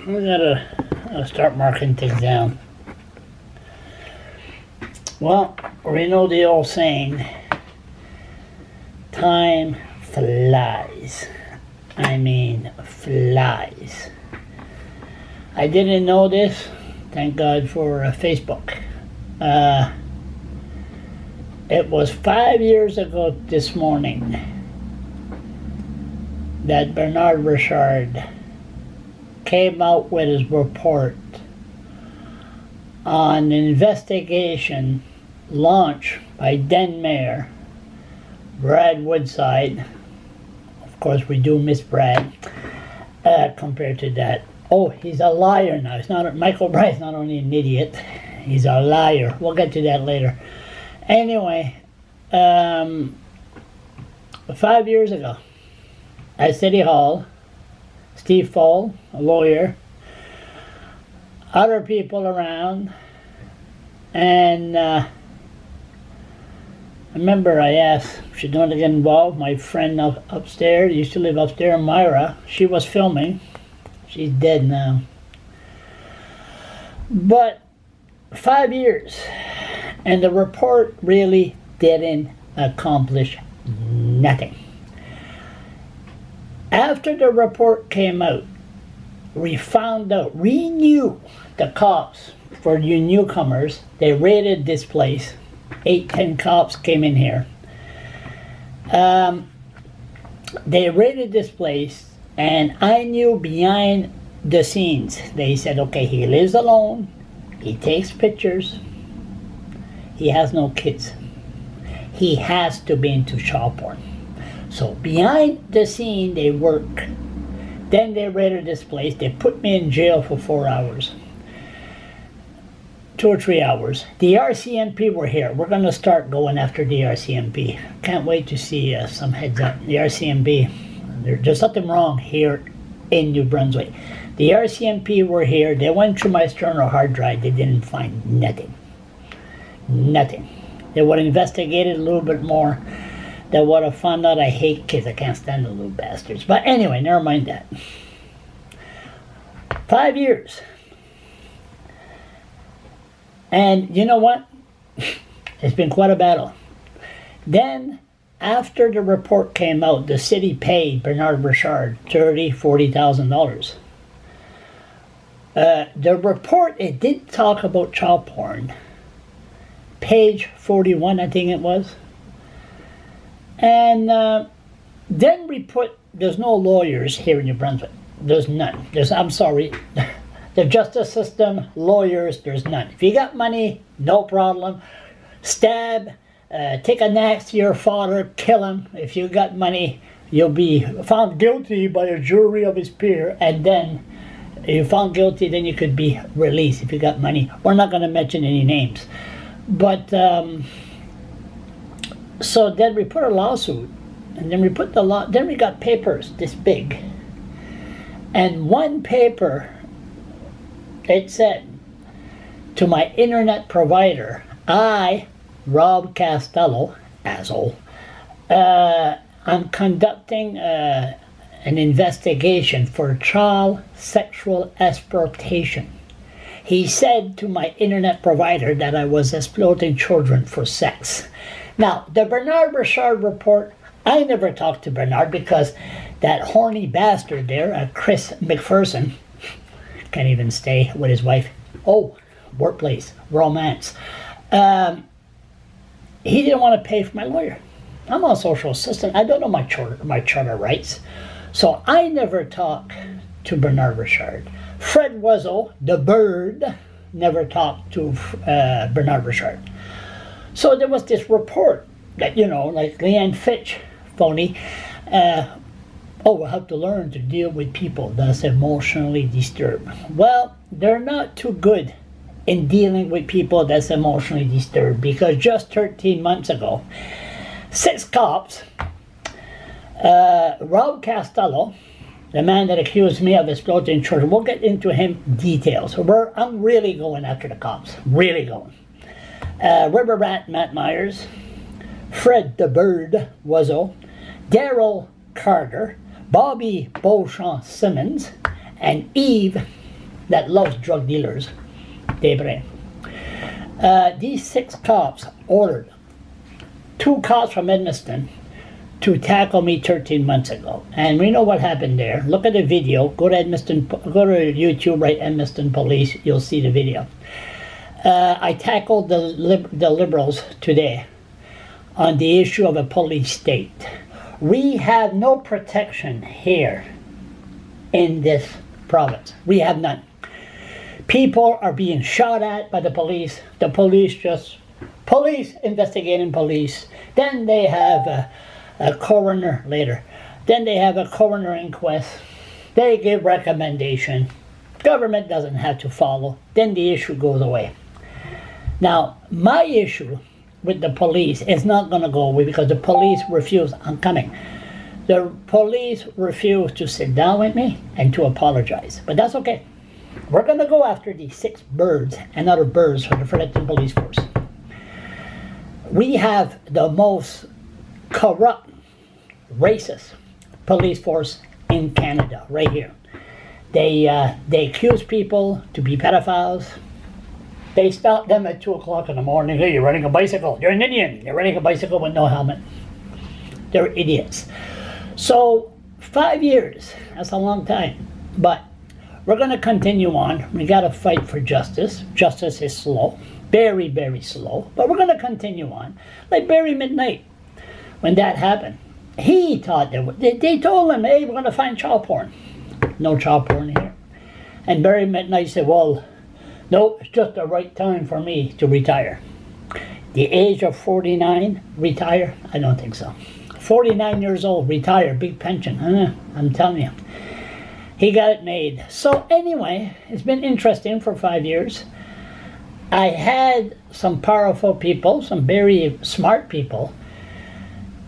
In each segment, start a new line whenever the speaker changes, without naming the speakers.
We gotta start marking things down. Well, we know the old saying, time flies. I mean, flies. I didn't know this. Thank God for Facebook. It was 5 years ago this morning that Bernard Richard came out with his report on an investigation launched by then Mayor Brad Woodside. Of course, we do miss Brad compared to that. Oh, he's a liar now. It's not Michael Bright's not only an idiot, he's a liar. We'll get to that later. Anyway, 5 years ago at City Hall, Steve Fall, a lawyer, other people around, and I remember I asked if she'd want to get involved. My friend upstairs, used to live upstairs, Myra, she was filming. She's dead now. But 5 years, and the report really didn't accomplish nothing. After the report came out, we knew the cops, for you newcomers, they raided this place. 8-10 cops came in here. They raided this place, and I knew behind the scenes, they said, okay, he lives alone, he takes pictures, he has no kids. He has to be into child porn. So behind the scene, they work. Then they raided this place. They put me in jail for 4 hours. 2 or 3 hours. The RCMP were here. We're going to start going after the RCMP. Can't wait to see some heads up. The RCMP, there's something wrong here in New Brunswick. The RCMP were here. They went through my external hard drive. They didn't find nothing. Nothing. They would have investigated a little bit more. They would have found out I hate kids. I can't stand the little bastards. But anyway, never mind that. 5 years. And you know what? It's been quite a battle. Then, after the report came out, the city paid Bernard Richard $30,000-$40,000. The report, it did talk about child porn. Page 41, I think it was. And then we put, there's no lawyers here in New Brunswick. There's none. I'm sorry. The justice system, lawyers, there's none. If you got money, no problem. Stab, take an axe to your father, kill him. If you got money, you'll be found guilty by a jury of his peer, and then if you're found guilty, then you could be released if you got money. We're not going to mention any names. But, so then we put a lawsuit, and then we put then we got papers this big. And one paper, it said, to my internet provider, I, Rob Costello, asshole, I'm conducting an investigation for child sexual exploitation. He said to my internet provider that I was exploiting children for sex. Now, the Bernard Richard report, I never talked to Bernard because that horny bastard there, Chris McPherson, can't even stay with his wife. Oh, workplace, romance. He didn't want to pay for my lawyer. I'm a social assistant. I don't know my charter rights. So I never talked to Bernard Richard. Fred Wessel, the bird, never talked to Bernard Richard. So there was this report that, like Leanne Fitch, phony, we'll have to learn to deal with people that's emotionally disturbed. Well, they're not too good in dealing with people that's emotionally disturbed, because just 13 months ago, 6 cops, Rob Costello, the man that accused me of exploiting children, we'll get into him details. I'm really going after the cops, really going. River Rat Matt Myers, Fred the Bird Wuzzo, Daryl Carter, Bobby Beauchamp Simmons, and Eve that loves drug dealers. Debre. These 6 cops ordered 2 cops from Edmundston to tackle me 13 months ago. And we know what happened there. Look at the video. Go to Edmundston, go to YouTube, write Edmundston Police. You'll see the video. I tackled the Liberals today on the issue of a police state. We have no protection here in this province. We have none. People are being shot at by the police. The police investigating police. Then they have a coroner later. Then they have a coroner inquest. They give recommendation. Government doesn't have to follow. Then the issue goes away. Now, my issue with the police is not going to go away because the police refuse. I'm coming. The police refuse to sit down with me and to apologize. But that's okay. We're going to go after these 6 birds and other birds for the Fredericton Police Force. We have the most corrupt, racist police force in Canada, right here. They accuse people to be pedophiles. They stop them at 2 o'clock in the morning. Hey, you're riding a bicycle. You're an Indian. You're riding a bicycle with no helmet. They're idiots. So 5 years, that's a long time. But we're going to continue on. We got to fight for justice. Justice is slow, very, very slow. But we're going to continue on. Like Barry Midnight, when that happened, he thought they told him, hey, we're going to find child porn. No child porn here. And Barry Midnight said, well, no, it's just the right time for me to retire. The age of 49, retire? I don't think so. 49 years old, retire, big pension. I'm telling you. He got it made. So anyway, it's been interesting for 5 years. I had some powerful people, some very smart people,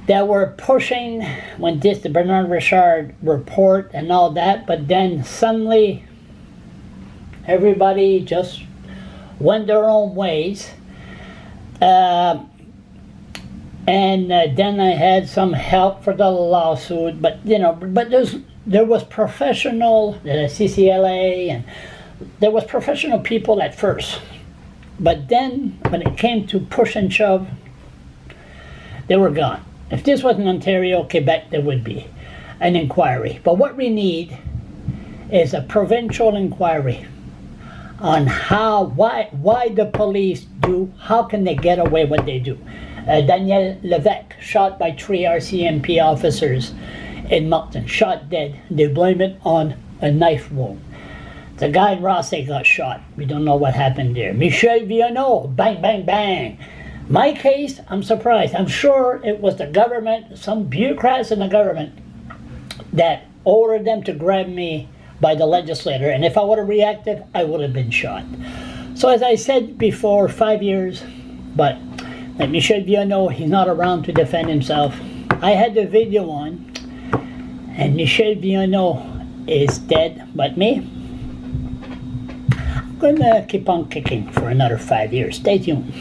that were pushing when this the Bernard Richard report and all that, but then suddenly everybody just went their own ways. And then I had some help for the lawsuit, but there was professional, CCLA, and there was professional people at first. But then, when it came to push and shove, they were gone. If this was in Ontario, Quebec, there would be an inquiry. But what we need is a provincial inquiry on why the police do, how can they get away what they do. Daniel Levesque, shot by 3 RCMP officers in Moncton, shot dead. They blame it on a knife wound. The guy in Rossay got shot. We don't know what happened there. Michel Vianot, bang, bang, bang. My case, I'm surprised. I'm sure it was the government, some bureaucrats in the government, that ordered them to grab me by the legislator. And if I would have reacted, I would have been shot. So as I said before, 5 years, but like Michel Vianot, he's not around to defend himself. I had the video on, and Michel Vianot is dead, but me, I'm gonna keep on kicking for another 5 years. Stay tuned.